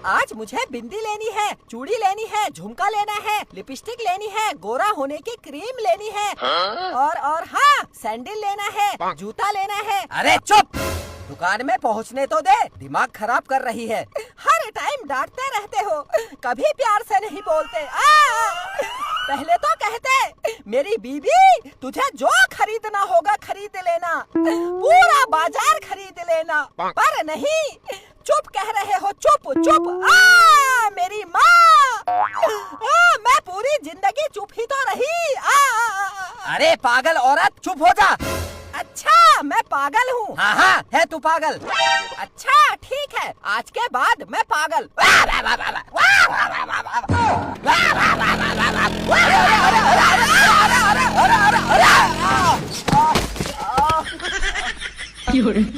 आज मुझे बिंदी लेनी है, चूड़ी लेनी है, झुमका लेना है, लिपस्टिक लेनी है, गोरा होने की क्रीम लेनी है, और हाँ, सैंडल लेना है, जूता लेना है। अरे चुप, दुकान में पहुंचने तो दे, दिमाग खराब कर रही है। हर टाइम डांटते रहते हो, कभी प्यार से नहीं बोलते। पहले तो कहते मेरी बीबी तुझे जो खरीदना होगा खरीद लेना, पूरा बाजार खरीद लेना, पर नहीं, चुप कह रहे हो, चुप चुप। मेरी माँ, मैं पूरी जिंदगी चुप ही तो रही। अरे पागल औरत, चुप हो जा। अच्छा, मैं पागल हूँ? हाँ हाँ, है तू पागल। अच्छा ठीक है, आज के बाद मैं पागल।有人。